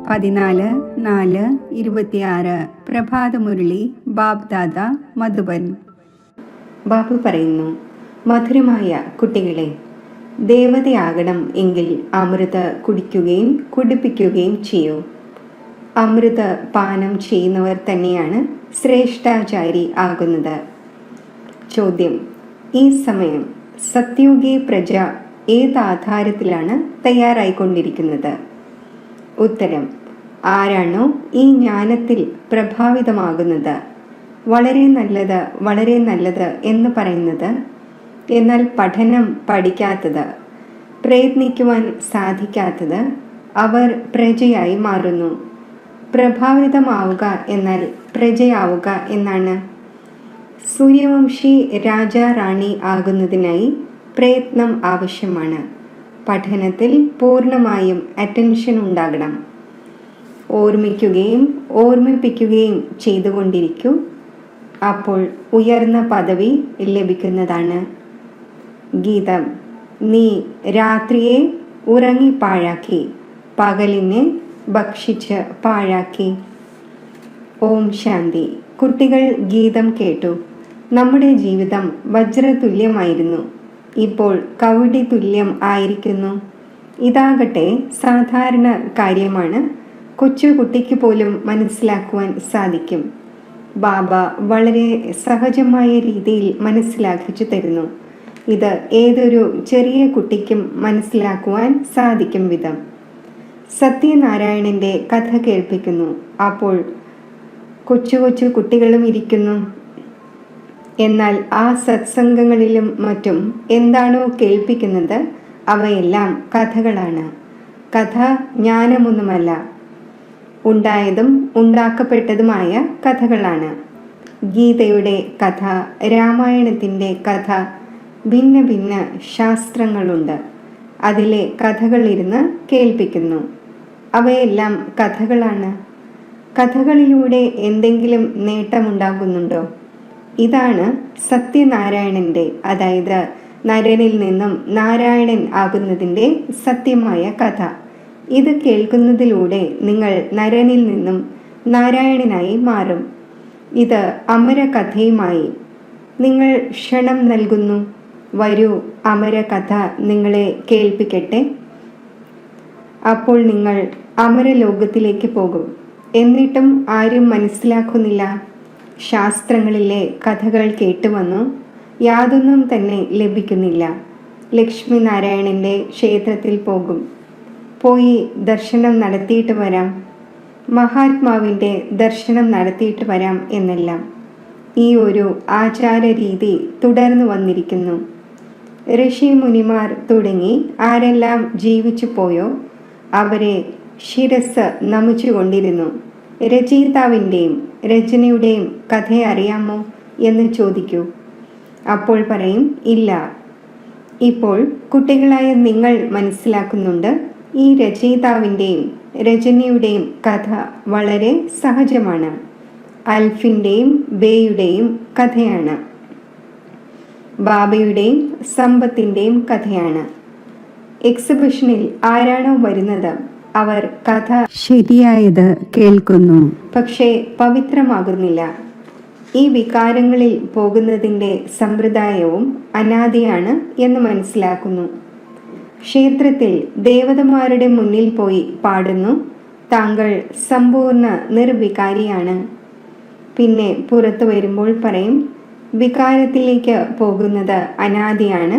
14/4/26 പ്രഭാതമുരളി ബാബ്ദാദ മധുബൻ. ബാബു പറയുന്നു, മധുരമായ കുട്ടികളെ, ദേവതയാകണം എങ്കിൽ അമൃത കുടിക്കുകയും കുടിപ്പിക്കുകയും ചെയ്യൂ. അമൃത പാനം ചെയ്യുന്നവർ തന്നെയാണ് ശ്രേഷ്ഠാചാരി ആകുന്നത്. ചോദ്യം: ഈ സമയം സത്യുഗി പ്രജ ഏത് ആധാരത്തിലാണ് തയ്യാറായിക്കൊണ്ടിരിക്കുന്നത്? ഉത്തരം: ആരാണോ ഈ ജ്ഞാനത്തിൽ പ്രഭാവിതമാകുന്നത്, വളരെ നല്ലത് വളരെ നല്ലത് എന്ന് പറയുന്നത്, എന്നാൽ പഠനം പഠിക്കാത്തത്, പ്രയത്നിക്കുവാൻ സാധിക്കാത്തത്, അവർ പ്രജയായി മാറുന്നു. പ്രഭാവിതമാവുക എന്നാൽ പ്രജയാവുക എന്നാണ്. സൂര്യവംശി രാജ റാണി ആകുന്നതിനായി പ്രയത്നം ആവശ്യമാണ്. പഠനത്തിൽ പൂർണ്ണമായും അറ്റൻഷൻ ഉണ്ടാകണം. ഓർമ്മിക്കുകയും ഓർമ്മിപ്പിക്കുകയും ചെയ്തുകൊണ്ടിരിക്കൂ. അപ്പോൾ ഉയർന്ന പദവി ലഭിക്കുന്നതാണ്. ഗീതം: നീ രാത്രിയെ ഉറങ്ങി പാഴാക്കി, പകലിനെ ഭക്ഷിച്ച് പാഴാക്കി. ഓം ശാന്തി. കുട്ടികൾ ഗീതം കേട്ടു. നമ്മുടെ ജീവിതം വജ്രതുല്യമായിരുന്നു, ഇപ്പോൾ കവടി തുല്യം ആയിരിക്കുന്നു. ഇതാകട്ടെ സാധാരണ കാര്യമാണ്. കൊച്ചു കുട്ടിക്ക് പോലും മനസ്സിലാക്കുവാൻ സാധിക്കും. ബാബ വളരെ സഹജമായ രീതിയിൽ മനസ്സിലാക്കിച്ചു തരുന്നു. ഇത് ഏതൊരു ചെറിയ കുട്ടിക്കും മനസ്സിലാക്കുവാൻ സാധിക്കും വിധം. സത്യനാരായണന്റെ കഥ കേൾപ്പിക്കുന്നു. അപ്പോൾ കൊച്ചു കൊച്ചു കുട്ടികളും ഇരിക്കുന്നു. എന്നാൽ ആ സത്സംഗങ്ങളിലും മറ്റും എന്താണോ കേൾപ്പിക്കുന്നത് അവയെല്ലാം കഥകളാണ്. കഥ ജ്ഞാനമൊന്നുമല്ല, ഉണ്ടായതും ഉണ്ടാക്കപ്പെട്ടതുമായ കഥകളാണ്. ഗീതയുടെ കഥ, രാമായണത്തിൻ്റെ കഥ, ഭിന്ന ഭിന്ന ശാസ്ത്രങ്ങളുണ്ട്. അതിലെ കഥകളിരുന്ന് കേൾപ്പിക്കുന്നു. അവയെല്ലാം കഥകളാണ്. കഥകളിലൂടെ എന്തെങ്കിലും നേട്ടമുണ്ടാകുന്നുണ്ടോ? ഇതാണ് സത്യനാരായണന്റെ, അതായത് നരനിൽ നിന്നും നാരായണൻ ആകുന്നതിൻ്റെ സത്യമായ കഥ. ഇത് കേൾക്കുന്നതിലൂടെ നിങ്ങൾ നരനിൽ നിന്നും നാരായണനായി മാറും. ഇത് അമരകഥയുമായി നിങ്ങൾ ക്ഷണം നൽകുന്നു. വരൂ, അമരകഥ നിങ്ങളെ കേൾപ്പിക്കട്ടെ. അപ്പോൾ നിങ്ങൾ അമരലോകത്തിലേക്ക് പോകും. എന്നിട്ടും ആരും മനസ്സിലാക്കുന്നില്ല. ശാസ്ത്രങ്ങളിലെ കഥകൾ കേട്ടുവന്നു, യാതൊന്നും തന്നെ ലഭിക്കുന്നില്ല. ലക്ഷ്മി നാരായണന്റെ ക്ഷേത്രത്തിൽ പോകും, പോയി ദർശനം നടത്തിയിട്ട് വരാം, മഹാത്മാവിൻ്റെ ദർശനം നടത്തിയിട്ട് വരാം എന്നെല്ലാം. ഈ ഒരു ആചാര രീതി തുടർന്നു വന്നിരിക്കുന്നു. ഋഷി മുനിമാർ തുടങ്ങി ആരെല്ലാം ജീവിച്ചു പോയോ അവരെ ശിരസ് നമിച്ചുകൊണ്ടിരുന്നു. രചയിതാവിൻ്റെയും രചനയുടെയും കഥ അറിയാമോ എന്ന് ചോദിക്കൂ. അപ്പോൾ പറയും, ഇല്ല. ഇപ്പോൾ കുട്ടികളായ നിങ്ങൾ മനസ്സിലാക്കുന്നുണ്ട്, ഈ രചയിതാവിൻ്റെയും രചനയുടെയും കഥ വളരെ സഹജമാണ്. അൽഫിൻ്റെയും ബേയുടെയും കഥയാണ്. ബാബയുടെയും സമ്പത്തിൻ്റെയും കഥയാണ്. എക്സിബിഷനിൽ ആരാണോ വരുന്നത് അവർ കഥ ശരിയായത് കേൾക്കുന്നു, പക്ഷേ പവിത്രമാകുന്നില്ല. ഈ വികാരങ്ങളിൽ പോകുന്നതിൻ്റെ സമ്പ്രദായവും അനാദിയാണ് എന്ന് മനസ്സിലാക്കുന്നു. ക്ഷേത്രത്തിൽ ദേവതമാരുടെ മുന്നിൽ പോയി പാടുന്നു, താങ്കൾ സമ്പൂർണ്ണ നിർവികാരിയാണ്. പിന്നെ പുറത്തു വരുമ്പോൾ പറയും, വികാരത്തിലേക്ക് പോകുന്നത് അനാദിയാണ്,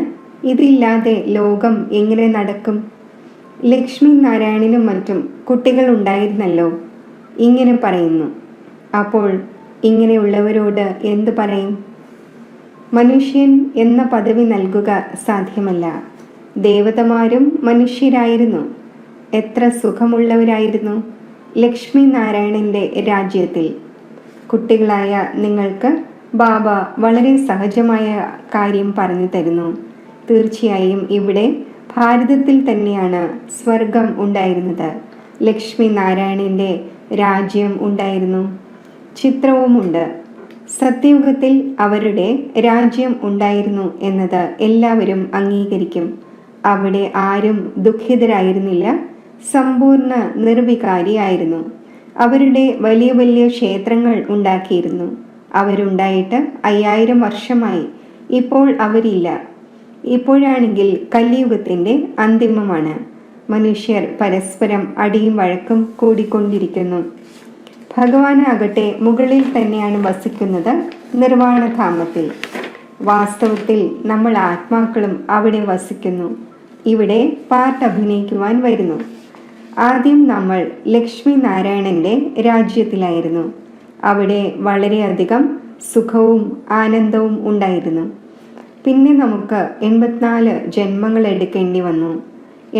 ഇതില്ലാതെ ലോകം എങ്ങനെ നടക്കും? ലക്ഷ്മി നാരായണനും മറ്റും കുട്ടികൾ ഉണ്ടായിരുന്നല്ലോ. ഇങ്ങനെ പറയുന്നു. അപ്പോൾ ഇങ്ങനെയുള്ളവരോട് എന്തു പറയും? മനുഷ്യൻ എന്ന പദവി നൽകുക സാധ്യമല്ല. ദേവതമാരും മനുഷ്യരായിരുന്നു. എത്ര സുഖമുള്ളവരായിരുന്നു ലക്ഷ്മി നാരായണന്റെ രാജ്യത്തിൽ. കുട്ടികളായ നിങ്ങൾക്ക് ബാബ വളരെ സഹജമായ കാര്യം പറഞ്ഞു തരുന്നു. തീർച്ചയായും ഇവിടെ ഭാരതത്തിൽ തന്നെയാണ് സ്വർഗം ഉണ്ടായിരുന്നത്. ലക്ഷ്മി നാരായണന്റെ രാജ്യം ഉണ്ടായിരുന്നു. ചിത്രവുമുണ്ട്. സത്യയുഗത്തിൽ അവരുടെ രാജ്യം ഉണ്ടായിരുന്നു എന്നത് എല്ലാവരും അംഗീകരിക്കും. അവിടെ ആരും ദുഃഖിതരായിരുന്നില്ല, സമ്പൂർണ്ണ നിർവികാരിയായിരുന്നു. അവരുടെ വലിയ വലിയ ക്ഷേത്രങ്ങൾ ഉണ്ടാക്കിയിരുന്നു. അവരുണ്ടായിട്ട് 5000 വർഷമായി. ഇപ്പോൾ അവരില്ല. ഇപ്പോഴാണെങ്കിൽ കലിയുഗത്തിൻ്റെ അന്തിമമാണ്. മനുഷ്യർ പരസ്പരം അടിയും വഴക്കും കൂടിക്കൊണ്ടിരിക്കുന്നു. ഭഗവാനാകട്ടെ മുകളിൽ തന്നെയാണ് വസിക്കുന്നത്, നിർവാണധാമത്തിൽ. വാസ്തവത്തിൽ നമ്മൾ ആത്മാക്കളും അവിടെ വസിക്കുന്നു. ഇവിടെ പാർട്ട് അഭിനയിക്കുവാൻ വരുന്നു. ആദ്യം നമ്മൾ ലക്ഷ്മി നാരായണന്റെ രാജ്യത്തിലായിരുന്നു. അവിടെ വളരെയധികം സുഖവും ആനന്ദവും ഉണ്ടായിരുന്നു. പിന്നെ നമുക്ക് 84 ജന്മങ്ങൾ എടുക്കേണ്ടി വന്നു.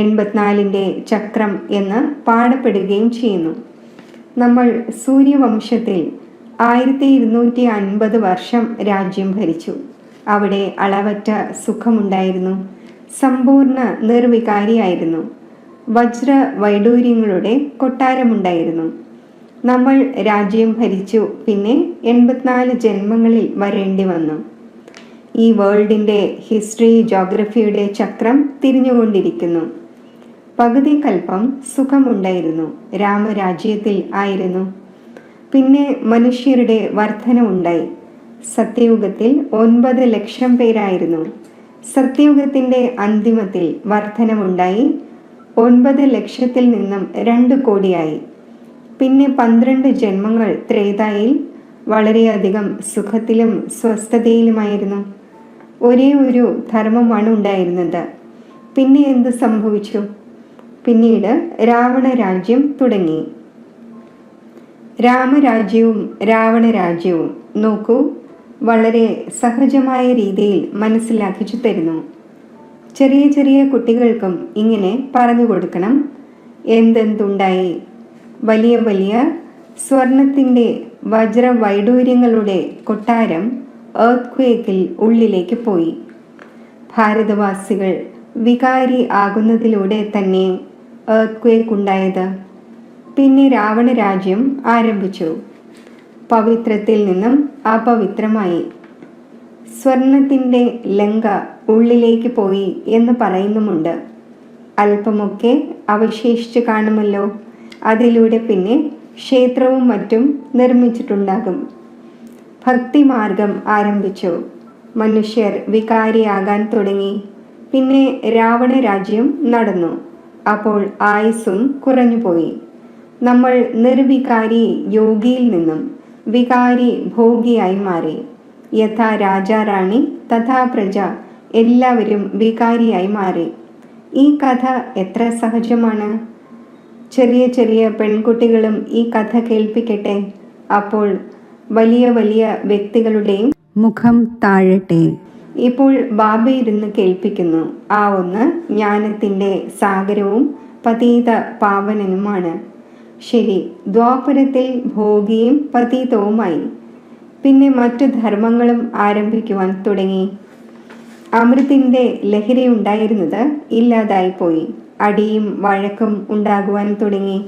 84ന്റെ ചക്രം എന്ന് പാടപ്പെടുകയും ചെയ്യുന്നു. നമ്മൾ സൂര്യവംശത്തിൽ 1250 വർഷം രാജ്യം ഭരിച്ചു. അവിടെ അളവറ്റ സുഖമുണ്ടായിരുന്നു. സമ്പൂർണ്ണ നിർവികാരിയായിരുന്നു. വജ്ര വൈഡൂര്യങ്ങളുടെ കൊട്ടാരമുണ്ടായിരുന്നു. നമ്മൾ രാജ്യം ഭരിച്ചു. പിന്നെ 84 ജന്മങ്ങളിൽ വരേണ്ടി വന്നു. ഈ വേൾഡിൻ്റെ ഹിസ്റ്ററി ജോഗ്രഫിയുടെ ചക്രം തിരിഞ്ഞുകൊണ്ടിരിക്കുന്നു. പകുതി കൽപ്പം സുഖമുണ്ടായിരുന്നു. രാമരാജ്യത്തിൽ ആയിരുന്നു. പിന്നെ മനുഷ്യരുടെ വർധന ഉണ്ടായി. സത്യയുഗത്തിൽ 9 ലക്ഷം പേരായിരുന്നു. സത്യയുഗത്തിൻ്റെ അന്തിമത്തിൽ വർധനമുണ്ടായി. 9 ലക്ഷത്തിൽ നിന്നും 2 കോടിയായി. പിന്നെ 12 ജന്മങ്ങൾ ത്രേതായിൽ വളരെയധികം സുഖത്തിലും സ്വസ്ഥതയിലുമായിരുന്നു. ഒരേ ഒരു ധർമ്മമാണ് ഉണ്ടായിരുന്നത്. പിന്നെ എന്ത് സംഭവിച്ചു? പിന്നീട് രാവണരാജ്യം തുടങ്ങി. രാമരാജ്യവും രാവണരാജ്യവും നോക്കൂ, വളരെ സഹജമായ രീതിയിൽ മനസ്സിലാക്കിച്ചു തരുന്നു. ചെറിയ ചെറിയ കുട്ടികൾക്കും ഇങ്ങനെ പറഞ്ഞു കൊടുക്കണം. എന്തെന്തുണ്ടായി? വലിയ വലിയ സ്വർണത്തിൻ്റെ വജ്രവൈഡൂര്യങ്ങളുടെ കൊട്ടാരം എർത്ത്ക്വേക്കിൽ ഉള്ളിലേക്ക് പോയി. ഭാരതവാസികൾ വികാരി ആകുന്നതിലൂടെ തന്നെ എർത്ത്ക്വേക്ക് ഉണ്ടായത്. പിന്നെ രാവണരാജ്യം ആരംഭിച്ചു. പവിത്രത്തിൽ നിന്നും അപവിത്രമായി. സ്വർണത്തിൻ്റെ ലങ്ക ഉള്ളിലേക്ക് പോയി എന്ന് പറയുന്നുമുണ്ട്. അല്പമൊക്കെ അവശേഷിച്ച് കാണുമല്ലോ. അതിലൂടെ പിന്നെ ക്ഷേത്രവും മറ്റും നിർമ്മിച്ചിട്ടുണ്ടാകും. ഭക്തിമാർഗം ആരംഭിച്ചു. മനുഷ്യർ വികാരിയാകാൻ തുടങ്ങി. പിന്നെ രാവണരാജ്യം നടന്നു. അപ്പോൾ ആയുസ്സും കുറഞ്ഞുപോയി. നമ്മൾ നിർവികാരി യോഗിയിൽ നിന്നും വികാരി ഭോഗിയായി മാറി. യഥാ രാജാറാണി തഥാ പ്രജ, എല്ലാവരും വികാരിയായി മാറി. ഈ കഥ എത്ര സഹജമാണ്. ചെറിയ ചെറിയ പെൺകുട്ടികളും ഈ കഥ കേൾപ്പിക്കട്ടെ. അപ്പോൾ വലിയ വലിയ വ്യക്തികളുടെയും മുഖം താഴട്ടെ. ഇപ്പോൾ ബാബ ഇരുന്ന് കേൾപ്പിക്കുന്നു. ആ ഒന്ന് ജ്ഞാനത്തിൻ്റെ സാഗരവും പതീത പാവനനുമാണ്. ശരി, ദ്വാപരത്തിൽ ഭോഗിയും പതീതവുമായി. പിന്നെ മറ്റു ധർമ്മങ്ങളും ആരംഭിക്കുവാൻ തുടങ്ങി. അമൃതിൻ്റെ ലഹരിയുണ്ടായിരുന്നത് ഇല്ലാതായിപ്പോയി. അടിയും വഴക്കും ഉണ്ടാകുവാൻ തുടങ്ങി.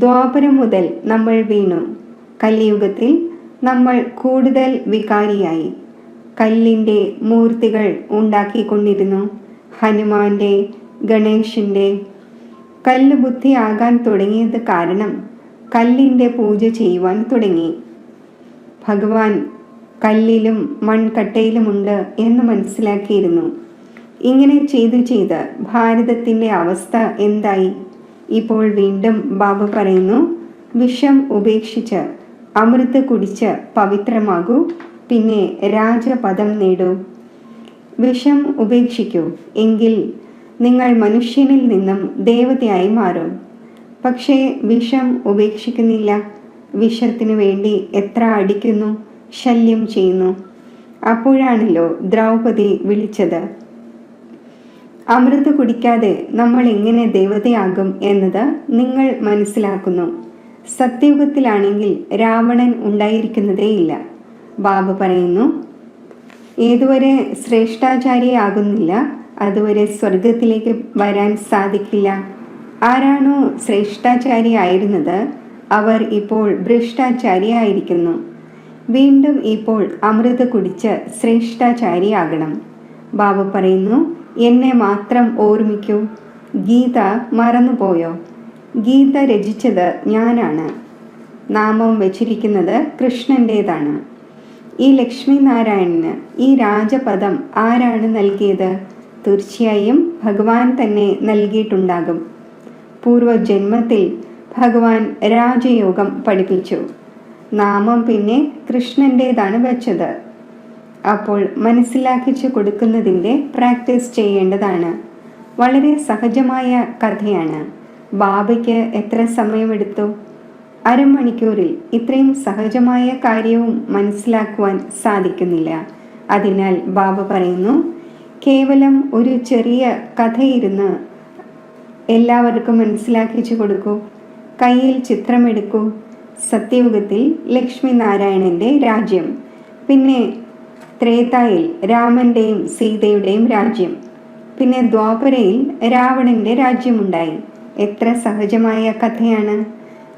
ദ്വാപരം മുതൽ നമ്മൾ വീണു. കലിയുഗത്തിൽ നമ്മൾ കൂടുതൽ വികാരിയായി. കല്ലിൻ്റെ മൂർത്തികൾ ഉണ്ടാക്കിക്കൊണ്ടിരുന്നു. ഹനുമാന്റെ, ഗണേശൻ്റെ. കല്ല് ബുദ്ധിയാകാൻ തുടങ്ങിയത് കാരണം കല്ലിൻ്റെ പൂജ ചെയ്യുവാൻ തുടങ്ങി. ഭഗവാൻ കല്ലിലും മൺകട്ടയിലുമുണ്ട് എന്ന് മനസ്സിലാക്കിയിരുന്നു. ഇങ്ങനെ ചെയ്ത് ചെയ്ത് ഭാരതത്തിൻ്റെ അവസ്ഥ എന്തായി? ഇപ്പോൾ വീണ്ടും ബാബ പറയുന്നു, വിഷം ഉപേക്ഷിച്ച് അമൃത് കുടിച്ച് പവിത്രമാകൂ, പിന്നെ രാജപദം നേടൂ. വിഷം ഉപേക്ഷിക്കൂ, എങ്കിൽ നിങ്ങൾ മനുഷ്യനിൽ നിന്നും ദേവതയായി മാറും. പക്ഷേ വിഷം ഉപേക്ഷിക്കുന്നില്ല. വിഷത്തിനു വേണ്ടി എത്ര അടിക്കുന്നു, ശല്യം ചെയ്യുന്നു. അപ്പോഴാണല്ലോ ദ്രൗപദി വിളിച്ചത്. അമൃത് കുടിക്കാതെ നമ്മൾ എങ്ങനെ ദേവതയാകും എന്നത് നിങ്ങൾ മനസ്സിലാക്കുന്നു. സത്യയുഗത്തിലാണെങ്കിൽ രാവണൻ ഉണ്ടായിരിക്കുന്നതേയില്ല. ബാബ പറയുന്നു, ഏതുവരെ ശ്രേഷ്ഠാചാര്യയാകുന്നില്ല അതുവരെ സ്വർഗത്തിലേക്ക് വരാൻ സാധിക്കില്ല. ആരാണോ ശ്രേഷ്ഠാചാര്യയായിരുന്നത് അവർ ഇപ്പോൾ ഭ്രഷ്ടാചാരിയായിരിക്കുന്നു. വീണ്ടും ഇപ്പോൾ അമൃത് കുടിച്ച് ശ്രേഷ്ഠാചാരിയാകണം. ബാബ പറയുന്നു, എന്നെ മാത്രം ഓർമ്മിക്കൂ. ഗീത മറന്നുപോയോ? ഗീത രചിച്ചത് ഞാനാണ്. നാമം വച്ചിരിക്കുന്നത് കൃഷ്ണൻ്റേതാണ്. ഈ ലക്ഷ്മി നാരായണന് ഈ രാജപദം ആരാണ് നൽകിയത്? തീർച്ചയായും ഭഗവാൻ തന്നെ നൽകിയിട്ടുണ്ടാകും. പൂർവജന്മത്തിൽ ഭഗവാൻ രാജയോഗം പഠിപ്പിച്ചു. നാമം പിന്നെ കൃഷ്ണൻ്റേതാണ് വെച്ചത്. അപ്പോൾ മനസ്സിലാക്കിച്ചു കൊടുക്കുന്നതിൻ്റെ പ്രാക്ടീസ് ചെയ്യേണ്ടതാണ്. വളരെ സഹജമായ കഥയാണ്. ബാബയ്ക്ക് എത്ര സമയമെടുത്തു? അരമണിക്കൂറിൽ ഇത്രയും സഹജമായ കാര്യവും മനസ്സിലാക്കുവാൻ സാധിക്കുന്നില്ല. അതിനാൽ ബാബ പറയുന്നു, കേവലം ഒരു ചെറിയ കഥയിരുന്ന് എല്ലാവർക്കും മനസ്സിലാക്കിച്ചു കൊടുക്കൂ. കയ്യിൽ ചിത്രമെടുക്കൂ. സത്യയുഗത്തിൽ ലക്ഷ്മി നാരായണൻ്റെ രാജ്യം, പിന്നെ ത്രേതായിൽ രാമൻ്റെയും സീതയുടെയും രാജ്യം, പിന്നെ ദ്വാപരയിൽ രാവണൻ്റെ രാജ്യമുണ്ടായി. എത്ര സഹജമായ കഥയാണ്!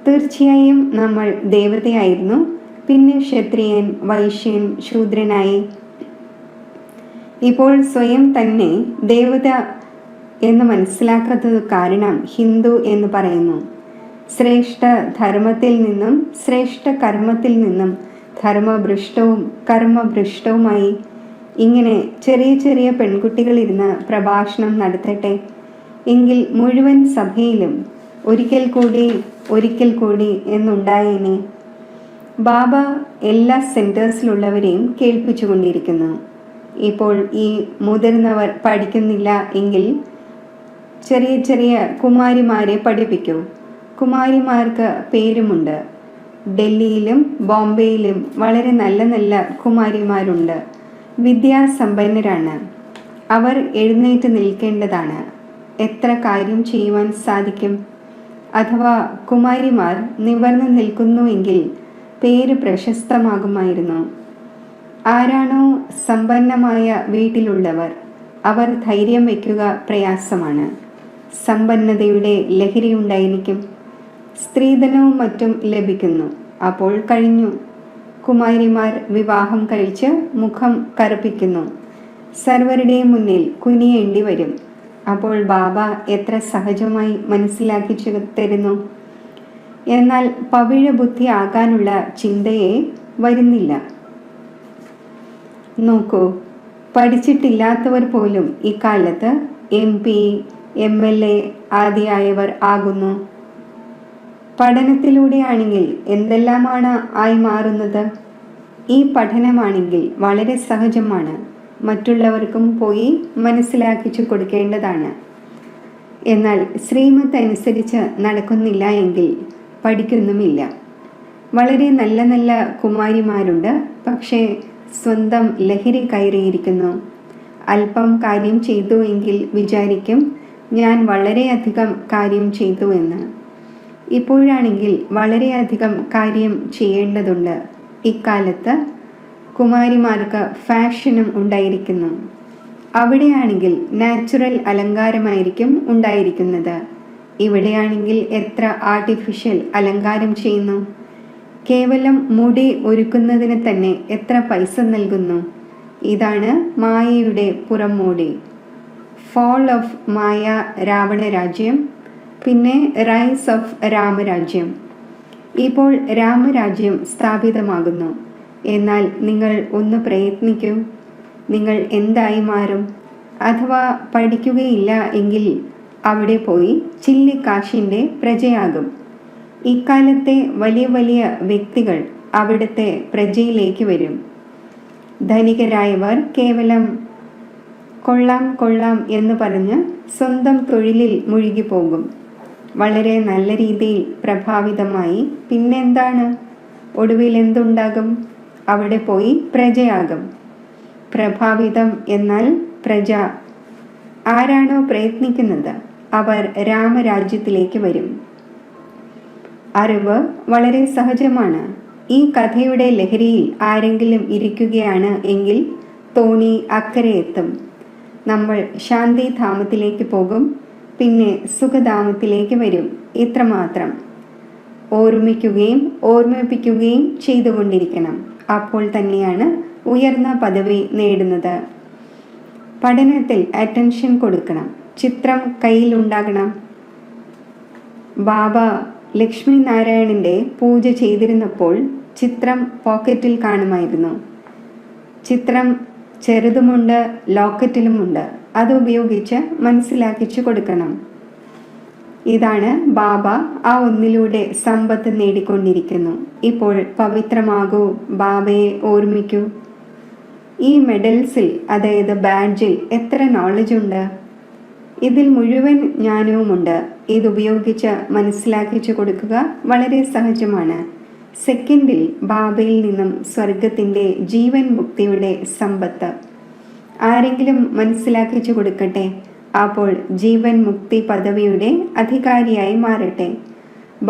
തീർച്ചയായും നമ്മൾ ദേവതയായിരുന്നു, പിന്നെ ക്ഷത്രിയൻ, വൈശ്യൻ, ശൂദ്രനായി. ഇപ്പോൾ സ്വയം തന്നെ ദേവത എന്ന് മനസ്സിലാക്കാത്തത് കാരണം ഹിന്ദു എന്ന് പറയുന്നു. ശ്രേഷ്ഠ ധർമ്മത്തിൽ നിന്നും ശ്രേഷ്ഠ കർമ്മത്തിൽ നിന്നും ധർമ്മഭ്രഷ്ടവും കർമ്മഭ്രഷ്ടവുമായി. ഇങ്ങനെ ചെറിയ ചെറിയ പെൺകുട്ടികളിരുന്ന് പ്രഭാഷണം നടത്തട്ടെ എങ്കിൽ മുഴുവൻ സഭയിലും ഒരിക്കൽ കൂടി എന്നുണ്ടായേനെ. ബാബ എല്ലാ സെൻറ്റേഴ്സിലുള്ളവരെയും കേൾപ്പിച്ചുകൊണ്ടിരിക്കുന്നു. ഇപ്പോൾ ഈ മുതിർന്നവർ പഠിക്കുന്നില്ല എങ്കിൽ ചെറിയ ചെറിയ കുമാരിമാരെ പഠിപ്പിക്കൂ. കുമാരിമാർക്ക് പേരുമുണ്ട്. ഡൽഹിയിലും ബോംബെയിലും വളരെ നല്ല നല്ല കുമാരിമാരുണ്ട്. വിദ്യാസമ്പന്നരാണ്. അവർ എഴുന്നേറ്റ് നിൽക്കേണ്ടതാണ്. എത്ര കാര്യം ചെയ്യുവാൻ സാധിക്കും? അഥവാ കുമാരിമാർ നിവർന്നു നിൽക്കുന്നുവെങ്കിൽ പേര് പ്രശസ്തമാകുമായിരുന്നു. ആരാണോ സമ്പന്നമായ വീട്ടിലുള്ളവർ അവർ ധൈര്യം വയ്ക്കുക പ്രയാസമാണ്. സമ്പന്നതയുടെ ലഹരി ഉണ്ടായിരിക്കും. സ്ത്രീധനവും മറ്റും ലഭിക്കുന്നു. അപ്പോൾ കഴിഞ്ഞു. കുമാരിമാർ വിവാഹം കഴിച്ച് മുഖം കറുപ്പിക്കുന്നു. സർവരുടെയും മുന്നിൽ കുനിയേണ്ടി വരും. അപ്പോൾ ബാബ എത്ര സഹജമായി മനസ്സിലാക്കി തരുന്നു. എന്നാൽ പവിഴ ബുദ്ധി ആകാനുള്ള ചിന്തയെ വരുന്നില്ല. നോക്കൂ, പഠിച്ചിട്ടില്ലാത്തവർ പോലും ഇക്കാലത്ത് MP, MLA ആദിയായവർ ആകുന്നു. പഠനത്തിലൂടെയാണെങ്കിൽ എന്തെല്ലാമാണ് ആയി മാറുന്നത്. ഈ പഠനമാണെങ്കിൽ വളരെ സഹജമാണ്. മറ്റുള്ളവർക്കും പോയി മനസ്സിലാക്കിച്ചു കൊടുക്കേണ്ടതാണ്. എന്നാൽ ശ്രീമത്ത് അനുസരിച്ച് നടക്കുന്നില്ല എങ്കിൽ പഠിക്കുന്നുമില്ല. വളരെ നല്ല നല്ല കുമാരിമാരുണ്ട്, പക്ഷേ സ്വന്തം ലഹരി കയറിയിരിക്കുന്നു. അല്പം കാര്യം ചെയ്തു എങ്കിൽ വിചാരിക്കും ഞാൻ വളരെയധികം കാര്യം ചെയ്തു എന്ന്. ഇപ്പോഴാണെങ്കിൽ വളരെയധികം കാര്യം ചെയ്യേണ്ടതുണ്ട്. ഇക്കാലത്ത് കുമാരിമാർക്ക് ഫാഷനും ഉണ്ടായിരിക്കുന്നു. അവിടെയാണെങ്കിൽ നാച്ചുറൽ അലങ്കാരമായിരിക്കും ഉണ്ടായിരിക്കുന്നത്. ഇവിടെയാണെങ്കിൽ എത്ര ആർട്ടിഫിഷ്യൽ അലങ്കാരം ചെയ്യുന്നു. കേവലം മുടി ഒരുക്കുന്നതിന് തന്നെ എത്ര പൈസ നൽകുന്നു. ഇതാണ് മായയുടെ പുറംമൂടി. ഫോൾ ഓഫ് മായ രാവണ രാജ്യം, പിന്നെ റൈസ് ഓഫ് രാമരാജ്യം. ഇപ്പോൾ രാമരാജ്യം സ്ഥാപിതമാകുന്നു. എന്നാൽ നിങ്ങൾ ഒന്ന് പ്രയത്നിക്കൂ. നിങ്ങൾ എന്തായി മാറും? അഥവാ പഠിക്കുകയില്ല എങ്കിൽ അവിടെ പോയി ചില്ലിക്കാശിൻ്റെ പ്രജയാകും. ഇക്കാലത്തെ വലിയ വലിയ വ്യക്തികൾ അവിടുത്തെ പ്രജയിലേക്ക് വരും. ധനികരായവർ കേവലം കൊള്ളാം കൊള്ളാം എന്ന് പറഞ്ഞ് സ്വന്തം തൊഴിലിൽ മുഴുകിപ്പോകും. വളരെ നല്ല രീതിയിൽ പ്രഭാവിതമായി പിന്നെന്താണ്? ഒടുവിൽ എന്തുണ്ടാകും? അവിടെ പോയി പ്രജയാകും. പ്രഭാവിതം എന്നാൽ പ്രജ. ആരാണോ പ്രയത്നിക്കുന്നത് അവർ രാമരാജ്യത്തിലേക്ക് വരും. അറിവ് വളരെ സഹജമാണ്. ഈ കഥയുടെ ലഹരിയിൽ ആരെങ്കിലും ഇരിക്കുകയാണ് എങ്കിൽ തോണി അക്കരെ എത്തും. നമ്മൾ ശാന്തിധാമത്തിലേക്ക് പോകും, പിന്നെ സുഖധാമത്തിലേക്ക് വരും. ഇത്രമാത്രം. ഓർമ്മിക്കുകയും ഓർമ്മിപ്പിക്കുകയും ചെയ്തുകൊണ്ടിരിക്കണം. അപ്പോൾ തന്നെയാണ് ഉയർന്ന പദവി നേടുന്നത്. പഠനത്തിൽ അറ്റൻഷൻ കൊടുക്കണം. ചിത്രം കയ്യിലുണ്ടാകണം. ബാബ ലക്ഷ്മി നാരായണൻ്റെ പൂജ ചെയ്തിരുന്നപ്പോൾ ചിത്രം പോക്കറ്റിൽ കാണുമായിരുന്നു. ചിത്രം ചെറുതുമുണ്ട്, ലോക്കറ്റിലുമുണ്ട്. അത് ഉപയോഗിച്ച് മനസ്സിലാക്കിച്ചു കൊടുക്കണം. ഇതാണ് ബാബ ആ ഒന്നിലൂടെ സമ്പത്ത് നേടിക്കൊണ്ടിരിക്കുന്നു. ഇപ്പോൾ പവിത്രമാകൂ, ബാബയെ ഓർമ്മിക്കൂ. ഈ മെഡൽസിൽ, അതായത് ബാഡ്ജിൽ എത്ര നോളജ് ഉണ്ട്! ഇതിൽ മുഴുവൻ ജ്ഞാനവുമുണ്ട്. ഇതുപയോഗിച്ച് മനസ്സിലാക്കിച്ചു കൊടുക്കുക വളരെ സഹജമാണ്. സെക്കൻഡിൽ ബാബയിൽ നിന്നും സ്വർഗത്തിൻ്റെ ജീവൻ മുക്തിയുടെ സമ്പത്ത് ആരെങ്കിലും മനസ്സിലാക്കിച്ചു കൊടുക്കട്ടെ. അപ്പോൾ ജീവൻ മുക്തി പദവിയുടെ അധികാരിയായി മാറട്ടെ.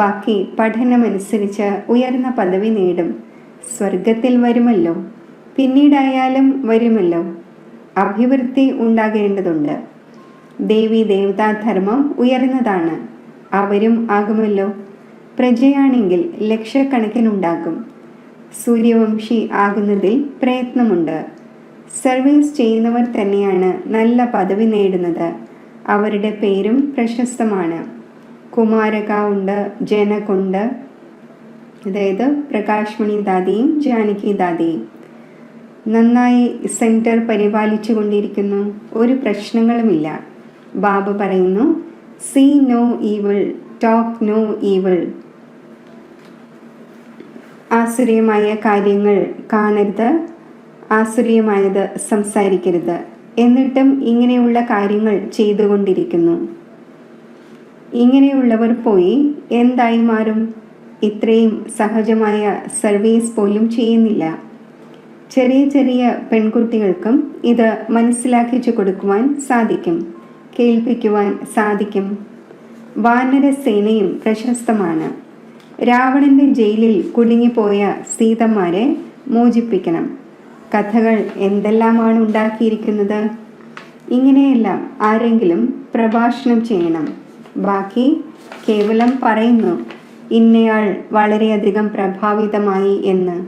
ബാക്കി പഠനമനുസരിച്ച് ഉയർന്ന പദവി നേടും. സ്വർഗത്തിൽ വരുമല്ലോ, പിന്നീടായാലും വരുമല്ലോ. അഭിവൃദ്ധി ഉണ്ടാകേണ്ടതുണ്ട്. ദേവി ദേവതാധർമ്മം ഉയർന്നതാണ്. അവരും ആകുമല്ലോ. പ്രജയാണെങ്കിൽ ലക്ഷക്കണക്കിനുണ്ടാകും. സൂര്യവംശി ആകുന്നതിൽ പ്രയത്നമുണ്ട്. സർവീസ് ചെയ്യുന്നവർ തന്നെയാണ് നല്ല പദവി നേടുന്നത്. അവരുടെ പേരും പ്രശസ്തമാണ്. കുമാരക ഉണ്ട്, ജനകുണ്ട്, അതായത് പ്രകാശ്മണി ദാദിയും ജാനകി ദാദിയും നന്നായി സെൻറ്റർ പരിപാലിച്ചു കൊണ്ടിരിക്കുന്നു. ഒരു പ്രശ്നങ്ങളുമില്ല. ബാബ പറയുന്നു, see no evil, talk no evil. ആസുരീയമായ കാര്യങ്ങൾ കാണരുത്, ആസുരീയമായത് സംസാരിക്കരുത്. എന്നിട്ടും ഇങ്ങനെയുള്ള കാര്യങ്ങൾ ചെയ്തുകൊണ്ടിരിക്കുന്നു. ഇങ്ങനെയുള്ളവർ പോയി എന്തായി മാറും? ഇത്രയും സഹജമായ സർവീസ് പോലും ചെയ്യുന്നില്ല. ചെറിയ ചെറിയ പെൺകുട്ടികൾക്കും ഇത് മനസ്സിലാക്കിച്ചു കൊടുക്കുവാൻ സാധിക്കും, കേൾപ്പിക്കുവാൻ സാധിക്കും. വാനരസേനയും പ്രശസ്തമാണ്. രാവണന്റെ ജയിലിൽ കുടുങ്ങിപ്പോയ സീതന്മാരെ മോചിപ്പിക്കണം. കഥകൾ എന്തെല്ലാമാണ് ഉണ്ടാക്കിയിരിക്കുന്നത്. ഇങ്ങനെയെല്ലാം ആരെങ്കിലും പ്രഭാഷണം ചെയ്യണം. ബാക്കി കേവലം പറയുന്നു, ഇന്നയാൾ വളരെയധികം പ്രഭാവിതമായി എന്ന്.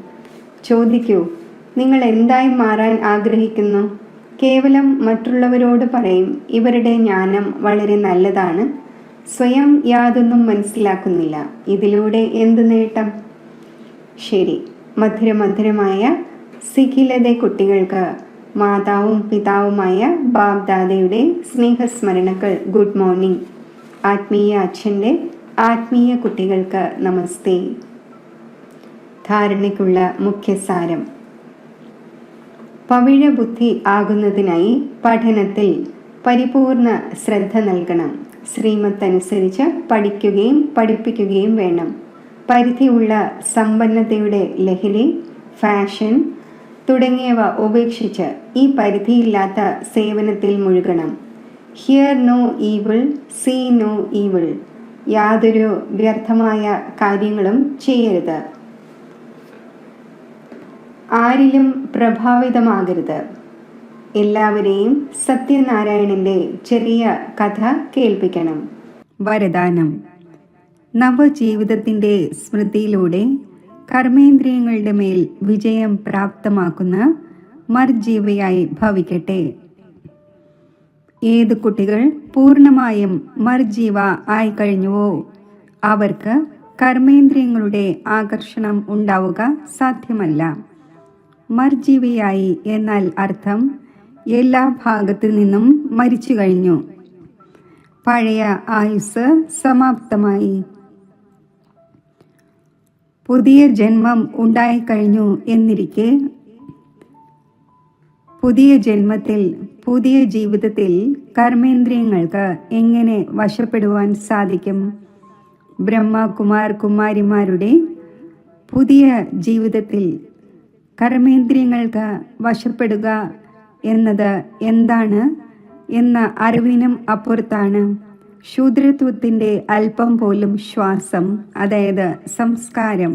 ചോദിക്കൂ, നിങ്ങൾ എന്തായി മാറാൻ ആഗ്രഹിക്കുന്നു? കേവലം മറ്റുള്ളവരോട് പറയും, ഇവരുടെ ജ്ഞാനം വളരെ നല്ലതാണ്, സ്വയം യാതൊന്നും മനസ്സിലാക്കുന്നില്ല, ഇതിലൂടെ എന്ത് നേട്ടം? ശരി, മധുരമധുരമായ സിഖിലതെ കുട്ടികൾക്ക് മാതാവും പിതാവുമായ ബാബ്ദാദയുടെ സ്നേഹസ്മരണകൾ. Good morning. ആത്മീയ അച്ഛൻ്റെ ആത്മീയ കുട്ടികൾക്ക് നമസ്തേ. ധാരണയ്ക്കുള്ള മുഖ്യസാരം: പവിഴ ബുദ്ധി ആകുന്നതിനായി പഠനത്തിൽ പരിപൂർണ ശ്രദ്ധ നൽകണം. ശ്രീമത്തനുസരിച്ച് പഠിക്കുകയും പഠിപ്പിക്കുകയും വേണം. പരിധിയുള്ള സമ്പന്നതയുടെ ലഹരി, ഫാഷൻ തുടങ്ങിയവ ഉപേക്ഷിച്ച് ഈ പരിധിയില്ലാത്ത സേവനത്തിൽ മുഴുകണം. Hear no evil, see no evil. യാതൊരു വ്യർത്ഥമായ കാര്യങ്ങളും ചെയ്യരുത്. ആരിലും പ്രഭാവിതമാകരുത്. എല്ലാവരെയും സത്യനാരായണന്റെ ചെറിയ കഥ കേൾപ്പിക്കണം. വരദാനം: നവജീവിതത്തിൻ്റെ സ്മൃതിയിലൂടെ കർമ്മേന്ദ്രിയങ്ങളുടെ മേൽ വിജയം പ്രാപ്തമാക്കുന്ന മർജീവയായി ഭവിക്കട്ടെ. ഏത് കുട്ടികൾ പൂർണ്ണമായും മർജീവ ആയിക്കഴിഞ്ഞുവോ അവർക്ക് കർമ്മേന്ദ്രിയങ്ങളുടെ ആകർഷണം ഉണ്ടാവുക സാധ്യമല്ല. മർജീവയായി എന്നാൽ അർത്ഥം എല്ലാ ഭാഗത്തു നിന്നും മരിച്ചു കഴിഞ്ഞു, പഴയ ആയുസ് സമാപ്തമായി, പുതിയ ജന്മം ഉണ്ടായിക്കഴിഞ്ഞു എന്നിരിക്കെ പുതിയ ജന്മത്തിൽ, പുതിയ ജീവിതത്തിൽ കർമ്മേന്ദ്രിയങ്ങൾക്ക് എങ്ങനെ വശപ്പെടുവാൻ സാധിക്കും? ബ്രഹ്മകുമാർ കുമാരിമാരുടെ പുതിയ ജീവിതത്തിൽ കർമ്മേന്ദ്രിയങ്ങൾക്ക് വശപ്പെടുക എന്നത് എന്താണ് എന്ന അറിവിനും അപ്പുറത്താണ്. ശൂദ്രത്വത്തിൻ്റെ അല്പം പോലും ശ്വാസം, അതായത് സംസ്കാരം,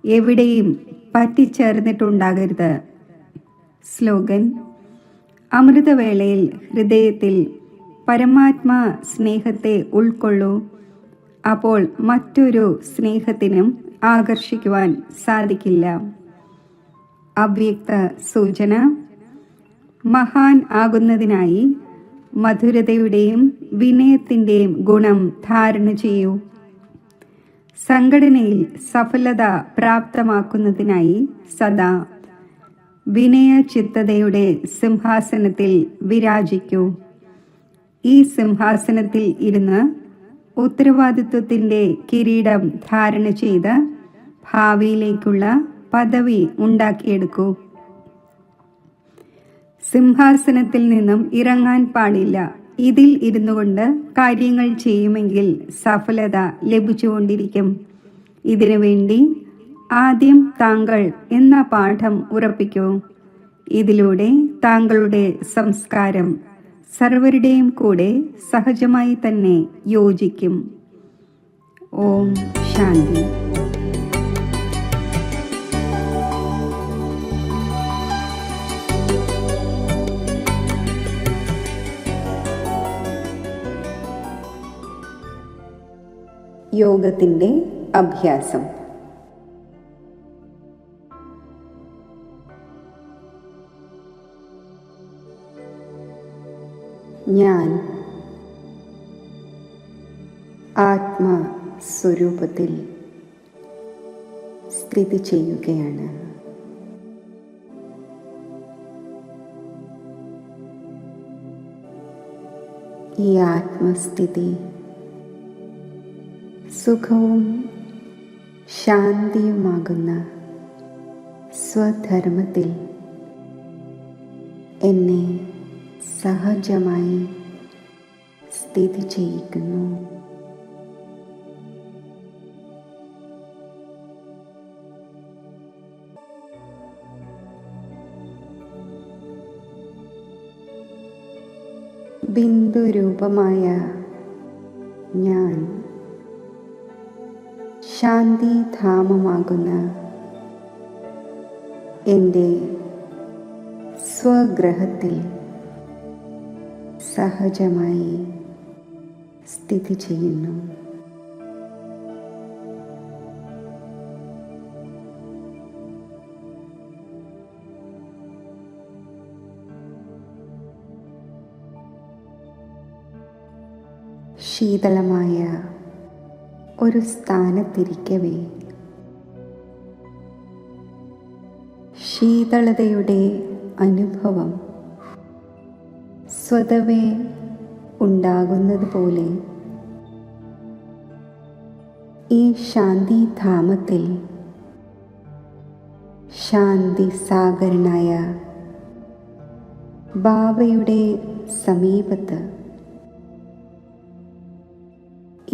എവിടെയും പറ്റിച്ചേർന്നിട്ടുണ്ടാകരുത്. സ്ലോഗൻ: അമൃതവേളയിൽ ഹൃദയത്തിൽ പരമാത്മാ സ്നേഹത്തെ ഉൾക്കൊള്ളൂ. അപ്പോൾ മറ്റൊരു സ്നേഹത്തിനും ആകർഷിക്കുവാൻ സാധിക്കില്ല. അവ്യക്ത സൂചന: മഹാൻ ആകുന്നതിനായി മധുരതയുടെയും വിനയത്തിൻ്റെയും ഗുണം ധാരണ ചെയ്യൂ. സംഘടനയിൽ സഫലത പ്രാപ്തമാക്കുന്നതിനായി സദാ വിനയചിത്തതയുടെ സിംഹാസനത്തിൽ വിരാജിക്കൂ. ഈ സിംഹാസനത്തിൽ ഇരുന്ന് ഉത്തരവാദിത്വത്തിൻ്റെ കിരീടം ധാരണ ചെയ്ത് ഭാവിയിലേക്കുള്ള പദവി ഉണ്ടാക്കിയെടുക്കൂ. സിംഹാസനത്തിൽ നിന്നും ഇറങ്ങാൻ പാടില്ല. ഇതിൽ ഇരുന്നു കൊണ്ട് കാര്യങ്ങൾ ചെയ്യുമെങ്കിൽ സഫലത ലഭിച്ചുകൊണ്ടിരിക്കും. ഇതിനു വേണ്ടി ആദ്യം താങ്കൾ എന്ന പാഠം ഉറപ്പിക്കൂ. ഇതിലൂടെ താങ്കളുടെ സംസ്കാരം സർവരുടെയും കൂടെ സഹജമായി തന്നെ യോജിക്കും. ഓം ശാന്തി. യോഗത്തിൻ്റെ അഭ്യാസം. ഞാൻ ആത്മസ്വരൂപത്തിൽ സ്ഥിതി ചെയ്യുകയാണ്. ഈ ആത്മസ്ഥിതി സുഖവും ശാന്തിയുമാകുന്ന സ്വധർമ്മത്തിൽ എന്നെ സഹജമായി സ്ഥിതി ചെയ്യിക്കുന്നു. ബിന്ദുരൂപമായ ഞാൻ ശാന്തിധാമമാകുന്ന എൻ്റെ സ്വഗ്രഹത്തിൽ സഹജമായി സ്ഥിതി ചെയ്യുന്നു. ശീതളമായ ഒരു സ്ഥാനത്തിരിക്കവേ ശീതളതയുടെ അനുഭവം സ്വതവേ ഉണ്ടാകുന്നത് പോലെ ഈ ശാന്തിധാമത്തിൽ ശാന്തി സാഗരനായ ബാബയുടെ സമീപത്ത്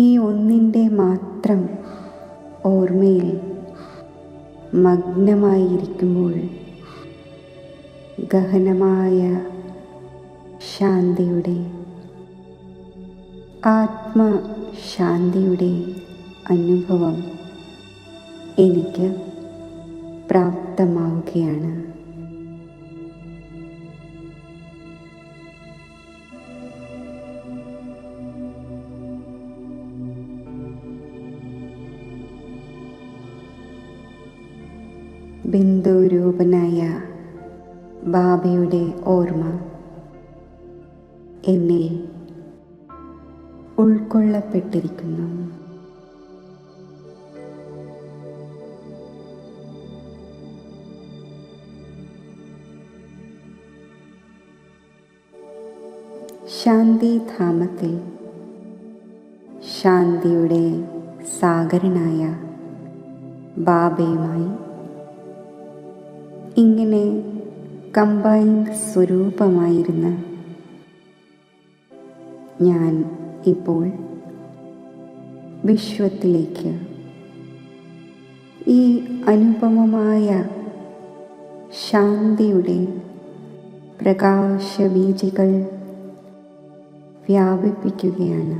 ഈ ഒന്നിൻ്റെ മാത്രം ഓർമ്മയിൽ മഗ്നമായിരിക്കുമ്പോൾ ഗഹനമായ ശാന്തിയുടെ ആത്മശാന്തിയുടെ അനുഭവം എനിക്ക് പ്രാപ്തമാവുകയാണ്. ബിന്ദുരൂപനായ ബാബയുടെ ഓർമ്മ എന്നിൽ ഉൾക്കൊള്ളപ്പെട്ടിരിക്കുന്നു. ശാന്തിധാമത്തിൽ ശാന്തിയുടെ സാഗരനായ ബാബയുമായി ഇങ്ങനെ കമ്പൈൻഡ് സ്വരൂപമായിരുന്ന ഞാൻ ഇപ്പോൾ വിശ്വത്തിലേക്ക് ഈ അനുപമമായ ശാന്തിയുടെ പ്രകാശബീജികൾ വ്യാപിപ്പിക്കുകയാണ്.